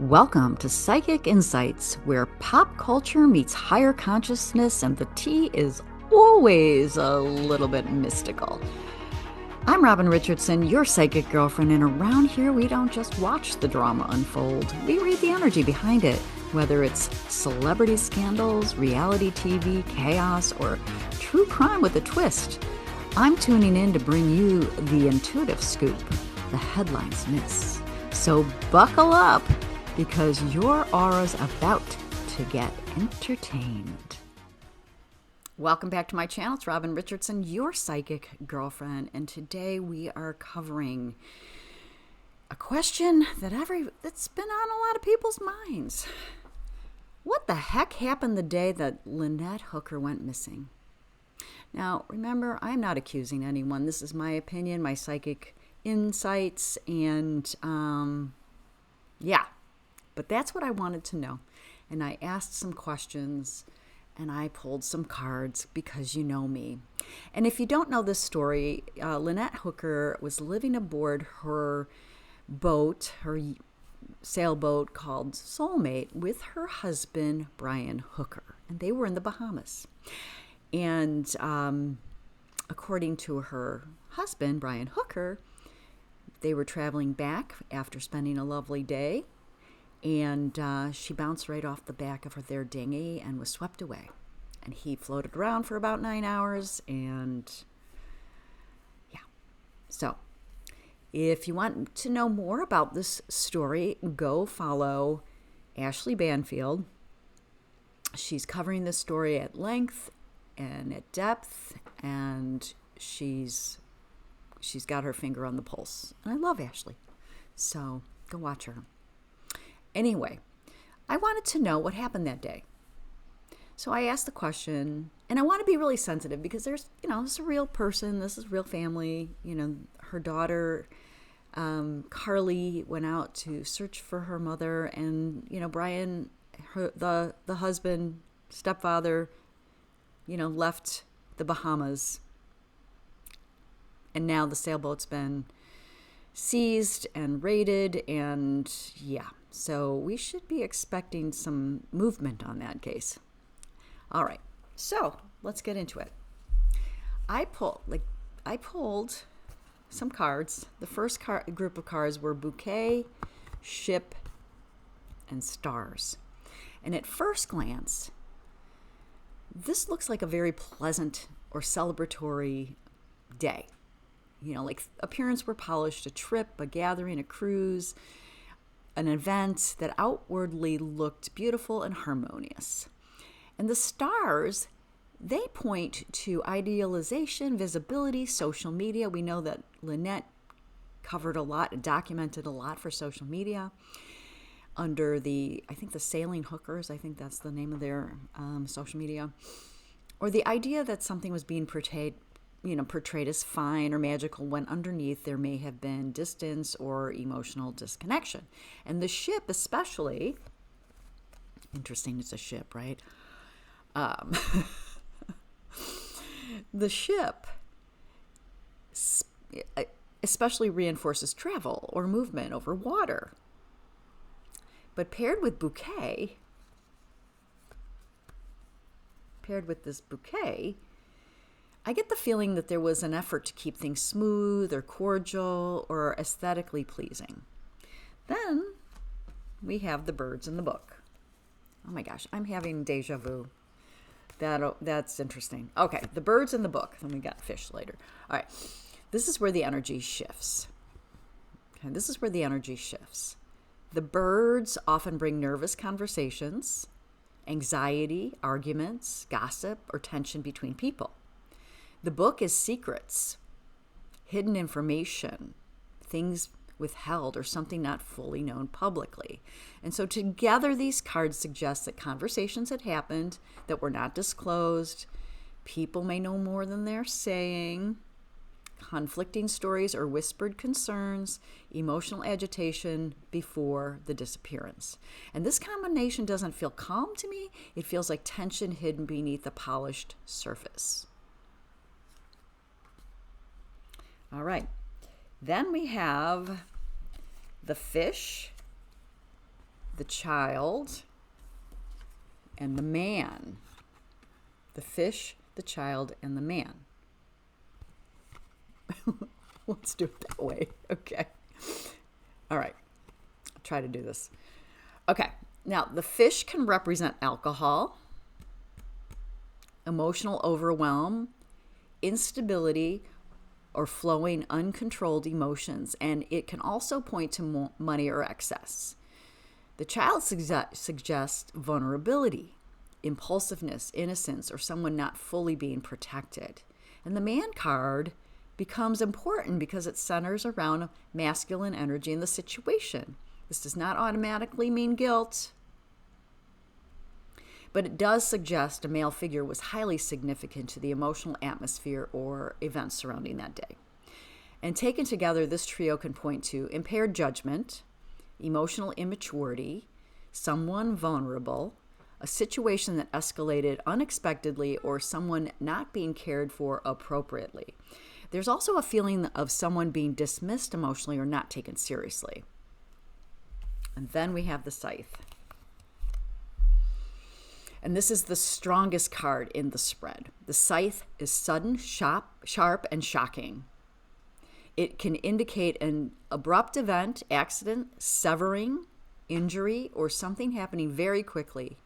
Welcome to Psychic Insights, where pop culture meets higher consciousness and the tea is always a little bit mystical. I'm Robin Richardson, your psychic girlfriend, and around here we don't just watch the drama unfold, we read the energy behind it, whether it's celebrity scandals, reality TV, chaos, or true crime with a twist. I'm tuning in to bring you the intuitive scoop the headlines miss. So buckle up, because your aura's about to get entertained. Welcome back to my channel. It's Robin Richardson, your psychic girlfriend, and today we are covering a question that's been on a lot of people's minds. What the heck happened the day that Lynette Hooker went missing? Now, remember, I'm not accusing anyone. This is my opinion, my psychic insights, and but that's what I wanted to know. And I asked some questions and I pulled some cards because you know me. And if you don't know this story, Lynette Hooker was living aboard her boat, her sailboat called Soulmate, with her husband, Brian Hooker. And they were in the Bahamas. And according to her husband, Brian Hooker, they were traveling back after spending a lovely day. And she bounced right off the back of their dinghy and was swept away. And he floated around for about 9 hours. And yeah. So if you want to know more about this story, go follow Ashley Banfield. She's covering this story at length and at depth. And she's got her finger on the pulse. And I love Ashley. So go watch her. Anyway, I wanted to know what happened that day. So I asked the question, and I want to be really sensitive because this is a real person. This is real family. Her daughter, Carly, went out to search for her mother, and, Brian, the husband, stepfather, left the Bahamas. And now the sailboat's been seized and raided, and yeah. So we should be expecting some movement on that case. All right, so let's get into it. I pulled some cards. The first group of cards were bouquet, ship, and stars. And at first glance, this looks like a very pleasant or celebratory day. Like appearance were polished, a trip, a gathering, a cruise, an event that outwardly looked beautiful and harmonious. And the stars, they point to idealization, visibility, social media. We know that Lynette covered a lot, documented a lot for social media under the Sailing Hookers, I think that's the name of their social media. Or the idea that something was being portrayed as fine or magical when underneath there may have been distance or emotional disconnection. And the ship especially, interesting, it's a ship, right? The ship especially reinforces travel or movement over water. But paired with this bouquet, I get the feeling that there was an effort to keep things smooth or cordial or aesthetically pleasing. Then we have the birds in the book. Oh my gosh, I'm having deja vu. That's interesting. Okay, the birds in the book. Then we got fish later. All right, this is where the energy shifts. Okay, this is where the energy shifts. The birds often bring nervous conversations, anxiety, arguments, gossip, or tension between people. The book is secrets, hidden information, things withheld, or something not fully known publicly. And so together these cards suggest that conversations had happened that were not disclosed. People may know more than they're saying. Conflicting stories or whispered concerns, emotional agitation before the disappearance. And this combination doesn't feel calm to me. It feels like tension hidden beneath a polished surface. All right, then we have the fish the child, and the man. The fish, the child, and the man. Let's do it that way. Okay. All right. I'll try to do this. Okay. Now, the fish can represent alcohol, emotional overwhelm, instability, or flowing uncontrolled emotions. And it can also point to money or excess. The child suggests vulnerability, impulsiveness, innocence, or someone not fully being protected. And the man card becomes important because it centers around masculine energy in the situation. This does not automatically mean guilt, but it does suggest a male figure was highly significant to the emotional atmosphere or events surrounding that day. And taken together, this trio can point to impaired judgment, emotional immaturity, someone vulnerable, a situation that escalated unexpectedly, or someone not being cared for appropriately. There's also a feeling of someone being dismissed emotionally or not taken seriously. And then we have the Scythe. And this is the strongest card in the spread. The Scythe is sudden, sharp, and shocking. It can indicate an abrupt event, accident, severing, injury, or something happening very quickly.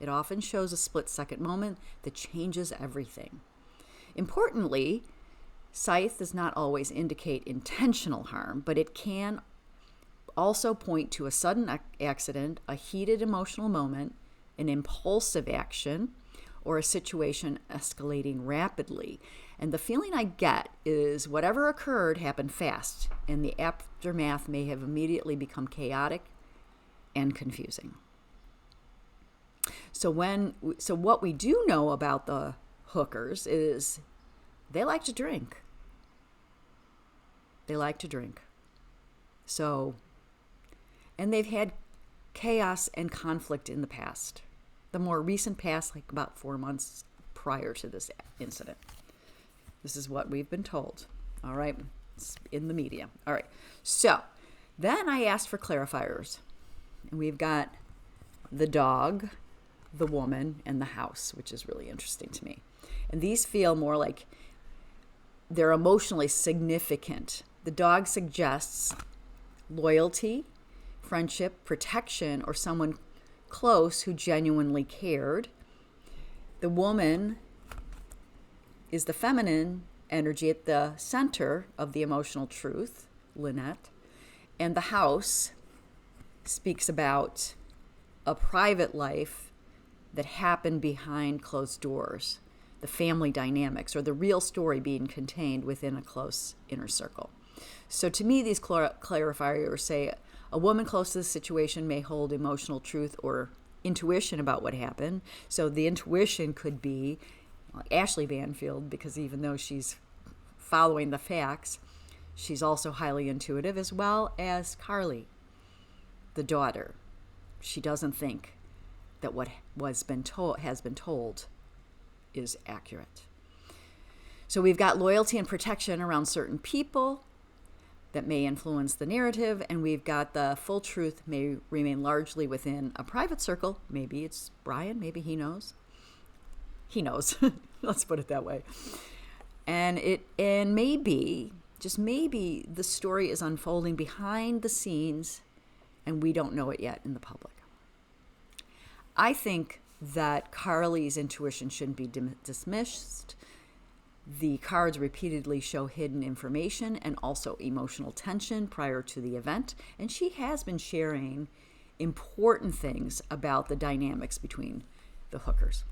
It often shows a split-second moment that changes everything. Importantly, Scythe does not always indicate intentional harm, but it can also point to a sudden accident, a heated emotional moment, an impulsive action, or a situation escalating rapidly. And the feeling I get is whatever occurred happened fast, and the aftermath may have immediately become chaotic and confusing. So what we do know about the Hookers is they like to drink. They like to drink. So, and they've had chaos and conflict in the past. The more recent past, like about 4 months prior to this incident. This is what we've been told. All right. It's in the media. All right. So then I asked for clarifiers. And we've got the dog, the woman, and the house, which is really interesting to me. And these feel more like they're emotionally significant. The dog suggests loyalty, friendship, protection, or someone close who genuinely cared. The woman is the feminine energy at the center of the emotional truth, Lynette. And the house speaks about a private life that happened behind closed doors, the family dynamics, or the real story being contained within a close inner circle. So to me, these clarifiers say a woman close to the situation may hold emotional truth or intuition about what happened. So the intuition could be Ashley Banfield, because even though she's following the facts, she's also highly intuitive, as well as Carly, the daughter. She doesn't think that what has been told is accurate. So we've got loyalty and protection around certain people that may influence the narrative, and we've got the full truth may remain largely within a private circle. Maybe it's Brian, maybe he knows. He knows. Let's put it that way. And maybe, just maybe, the story is unfolding behind the scenes and we don't know it yet in the public. I think that Carly's intuition shouldn't be dismissed. The cards repeatedly show hidden information and also emotional tension prior to the event, and she has been sharing important things about the dynamics between the Hookers.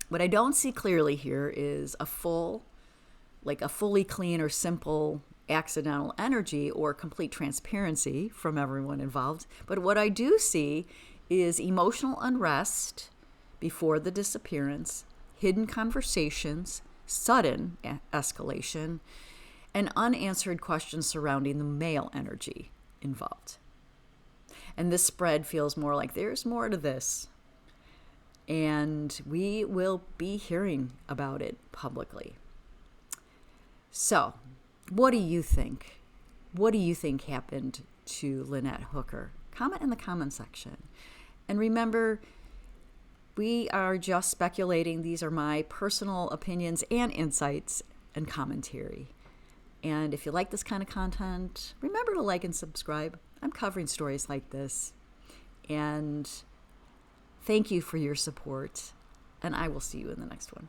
What I don't see clearly here is a fully clean or simple accidental energy or complete transparency from everyone involved. But what I do see is emotional unrest before the disappearance, hidden conversations, sudden escalation, and unanswered questions surrounding the male energy involved. And this spread feels more like there's more to this. And we will be hearing about it publicly. So, what do you think? What do you think happened to Lynette Hooker? comment in the comment section. And remember, we are just speculating. These are my personal opinions and insights and commentary. And if you like this kind of content, remember to like and subscribe. I'm covering stories like this. And thank you for your support. And I will see you in the next one.